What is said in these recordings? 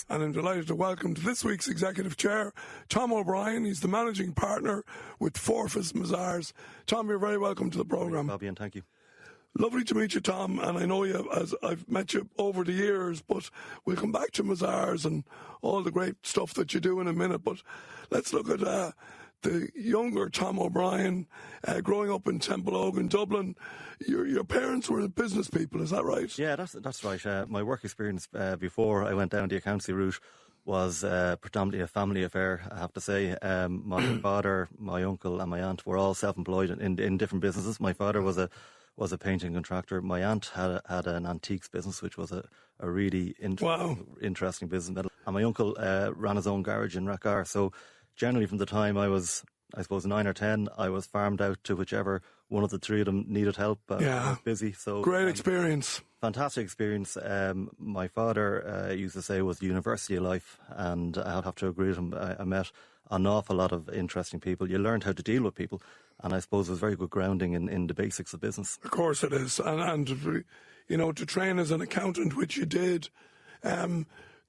and I'm delighted to welcome to this week's Executive Chair, Tom O'Brien. He's the Managing Partner with Forvis Mazars. Tom, you're very welcome to the programme. Bobby, and thank you. Lovely to meet you, Tom, and I know you as I've met you over the years, but we'll come back to Mazars and all the great stuff that you do in a minute. But let's look at the younger Tom O'Brien, growing up in Templeogue, Dublin. Your parents were business people, is that right? Yeah, that's right. My work experience before I went down the accountancy route was predominantly a family affair, I have to say. My father, my uncle and my aunt were all self-employed in different businesses. My father was a painting contractor. My aunt had an antiques business, which was a really interesting business. And my uncle ran his own garage in Rackar. So generally from the time I was, I suppose, 9 or 10, I was farmed out to whichever one of the three of them needed help. I was busy. So great experience. Fantastic experience. My father used to say it was the university of life, and I'd have to agree with him. I met an awful lot of interesting people. You learned how to deal with people, and I suppose it was very good grounding in the basics of business. Of course it is. And you know, to train as an accountant, which you did,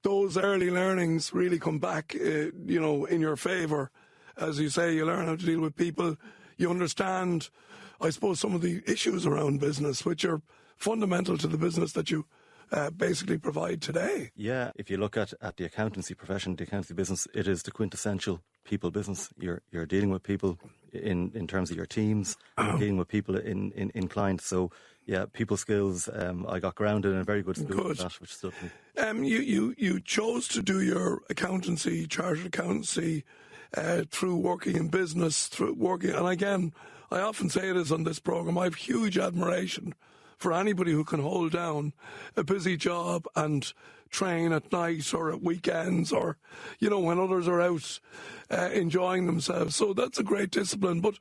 those early learnings really come back, you know, in your favour. As you say, you learn how to deal with people. You understand, I suppose, some of the issues around business, which are fundamental to the business that you basically provide today. Yeah, if you look at the accountancy profession, the accountancy business, it is the quintessential people business. You're dealing with people in terms of your teams, you're dealing with people in clients. So yeah, people skills. I got grounded in a very good school for that, which stuck me. You chose to do your accountancy, chartered accountancy, through working in business, and again, I often say this on this programme, I have huge admiration for anybody who can hold down a busy job and train at night or at weekends or, you know, when others are out enjoying themselves. So that's a great discipline, but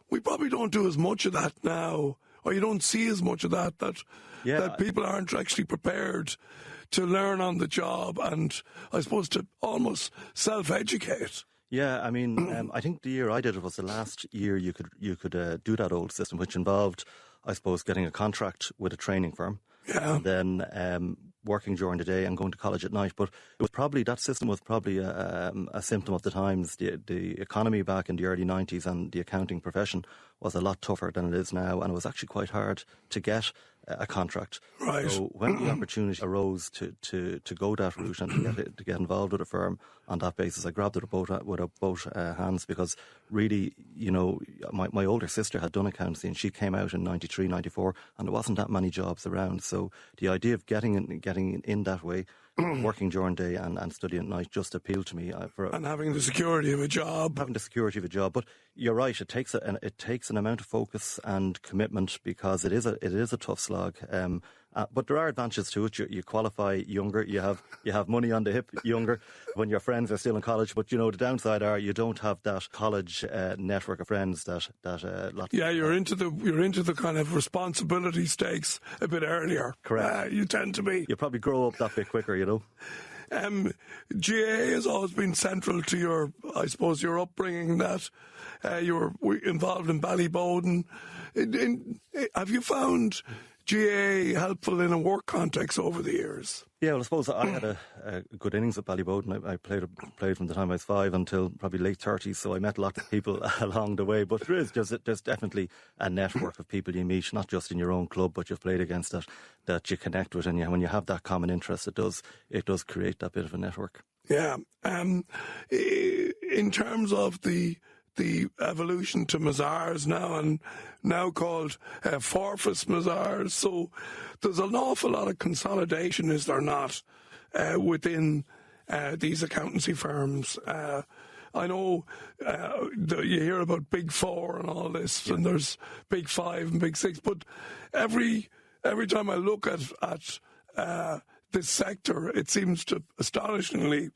we probably don't do as much of that now, or you don't see as much of that people aren't actually prepared to learn on the job and, I suppose, to almost self-educate. Yeah, I mean, I think the year I did it was the last year you could do that old system, which involved, I suppose, getting a contract with a training firm, and then working during the day and going to college at night. But it was probably, that system was probably a symptom of the times. The economy back in the early 90s and the accounting profession was a lot tougher than it is now, and it was actually quite hard to get a contract. Right. So when the opportunity arose to go that route and to get involved with a firm on that basis, I grabbed it with both hands, because really, you know, my older sister had done accountancy and she came out in 93, 94, and there wasn't that many jobs around. So the idea of getting in that way, working during the day and studying at night, just appealed to me. And having the security of a job. Having the security of a job. But you're right, it takes an amount of focus and commitment, because it is a tough slog. But there are advantages to it. You qualify younger. You have money on the hip younger when your friends are still in college. But you know, the downside are you don't have that college network of friends that you're into the kind of responsibility stakes a bit earlier. Correct. You tend to be. You probably grow up that bit quicker, you know. GAA has always been central to your upbringing. That you were involved in Ballyboden. Have you found GAA helpful in a work context over the years? Yeah, well, I suppose I had a good innings at Ballyboden. I played from the time I was 5 until probably late 30s, so I met a lot of people along the way. But there's definitely a network of people you meet, not just in your own club, but you've played against that you connect with, and when you have that common interest, it does create that bit of a network. Yeah. In terms of the evolution to Mazars now called Forvis Mazars. So there's an awful lot of consolidation, is there not, within these accountancy firms? I know you hear about Big Four and all this, and there's Big Five and Big Six, but every time I look at this sector, it seems to astonishingly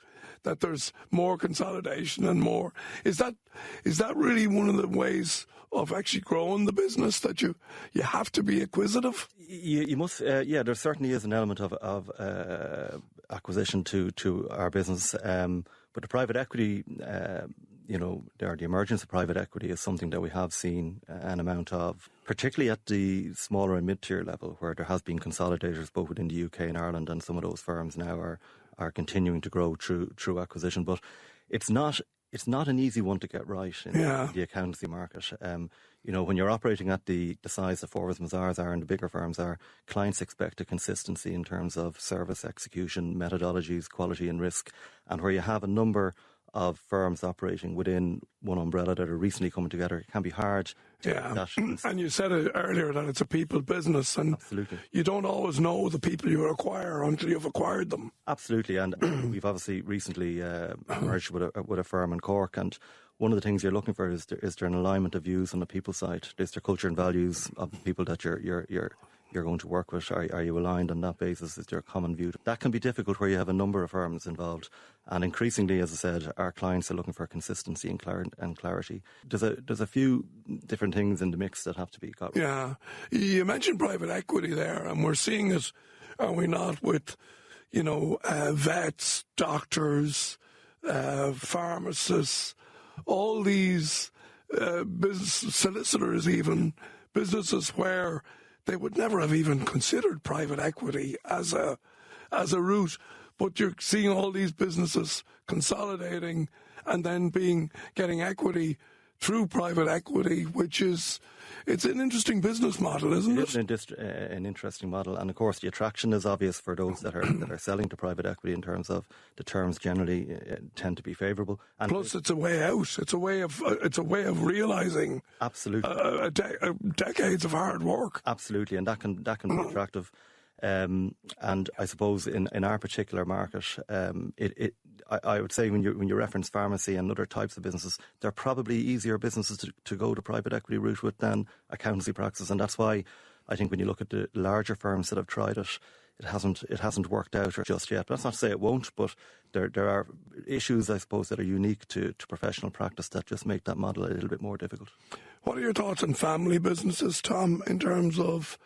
that there's more consolidation and more. Is that really one of the ways of actually growing the business, that you have to be acquisitive? You must. There certainly is an element of acquisition to our business. But the private equity, the emergence of private equity is something that we have seen an amount of, particularly at the smaller and mid-tier level, where there has been consolidators both within the UK and Ireland, and some of those firms now are are continuing to grow through acquisition. But it's not an easy one to get right in the accountancy market. When you're operating at the size that Forvis Mazars are and the bigger firms are, clients expect a consistency in terms of service, execution, methodologies, quality and risk. And where you have a number of firms operating within one umbrella that are recently coming together, it can be hard. And you said it earlier that it's a people business, and absolutely, you don't always know the people you acquire until you've acquired them. Absolutely, and we've obviously recently merged with a firm in Cork, and one of the things you're looking for is there an alignment of views on the people side? Is there culture and values of the people that you're going to work with? Are you aligned on that basis? Is there a common view? That can be difficult where you have a number of firms involved. And increasingly, as I said, our clients are looking for consistency and clarity. There's a few different things in the mix that have to be got right. Yeah. You mentioned private equity there, and we're seeing it, are we not, with, vets, doctors, pharmacists, all these business solicitors, even businesses where they would never have even considered private equity as a route, but you're seeing all these businesses consolidating and then getting equity through private equity, it's an interesting business model, isn't it? It is an interesting model, and of course the attraction is obvious for those that are selling to private equity in terms of the terms generally tend to be favourable. And plus, it's a way out. It's a way of realising absolutely decades of hard work. Absolutely, and that can be attractive. And I suppose in our particular market, I would say when you reference pharmacy and other types of businesses, they're probably easier businesses to go to private equity route with than accountancy practices, and that's why I think when you look at the larger firms that have tried it, it hasn't worked out just yet. That's not to say it won't, but there are issues, I suppose, that are unique to professional practice that just make that model a little bit more difficult. What are your thoughts on family businesses, Tom, in terms of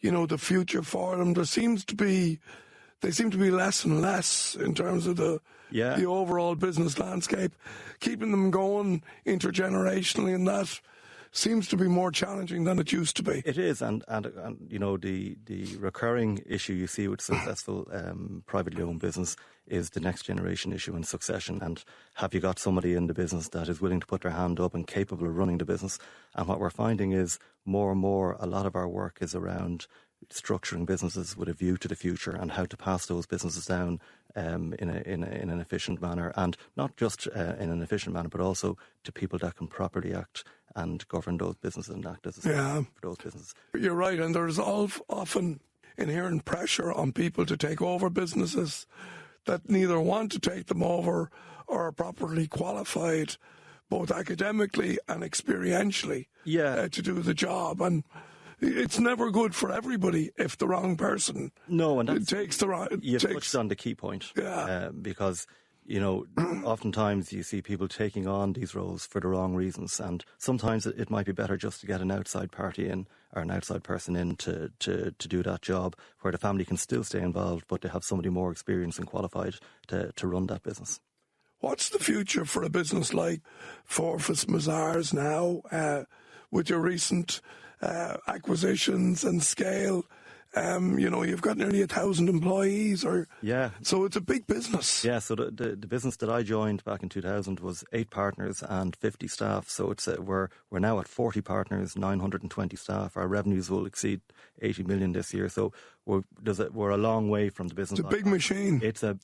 the future for them? They seem to be less and less in terms of the overall business landscape. Keeping them going intergenerationally, and that seems to be more challenging than it used to be. It is, and the recurring issue you see with successful privately owned business is the next generation issue in succession. And have you got somebody in the business that is willing to put their hand up and capable of running the business? And what we're finding is more and more, a lot of our work is around structuring businesses with a view to the future and how to pass those businesses down in an efficient manner, and not just in an efficient manner, but also to people that can properly act and govern those businesses and act as a for those businesses. You're right, and there's often inherent pressure on people to take over businesses that neither want to take them over or are properly qualified, both academically and experientially, to do the job. And it's never good for everybody if the wrong person takes the right. You've touched on the key point, because oftentimes you see people taking on these roles for the wrong reasons, and sometimes it might be better just to get an outside party in or an outside person in to do that job, where the family can still stay involved, but they have somebody more experienced and qualified to run that business. What's the future for a business like Forvis Mazars now, with your recent acquisitions and scale? You've got nearly 1,000 employees, so it's a big business. Yeah, so the business that I joined back in 2000 was 8 partners and 50 staff. So it's we're now at 40 partners, 920 staff. Our revenues will exceed 80 million this year. So we're a long way from the business. It's a big machine. It's a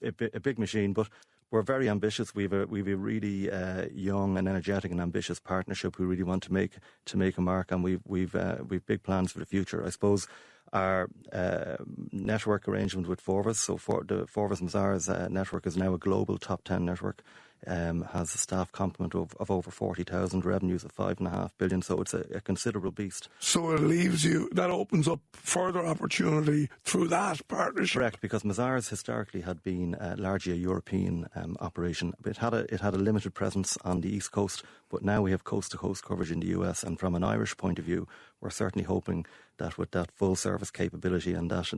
big machine, but we're very ambitious. We've a really young and energetic and ambitious partnership who really want to make a mark, and we've big plans for the future. I suppose our network arrangement with Forvis, so the Forvis Mazars network is now a global top 10 network, has a staff complement of over 40,000, revenues of 5.5 billion, so it's a considerable beast. So that opens up further opportunity through that partnership. Correct, because Mazars historically had been largely a European operation. It had a limited presence on the East Coast, but now we have coast-to-coast coverage in the US, and from an Irish point of view, we're certainly hoping that with that full service capability and that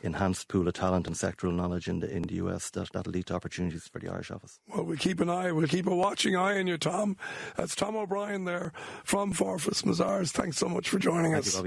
enhanced pool of talent and sectoral knowledge in the US, that'll lead to opportunities for the Irish office. Well, we'll keep a watching eye on you, Tom. That's Tom O'Brien there from Forvis Mazars. Thanks so much for joining us. Thank you, Bobby.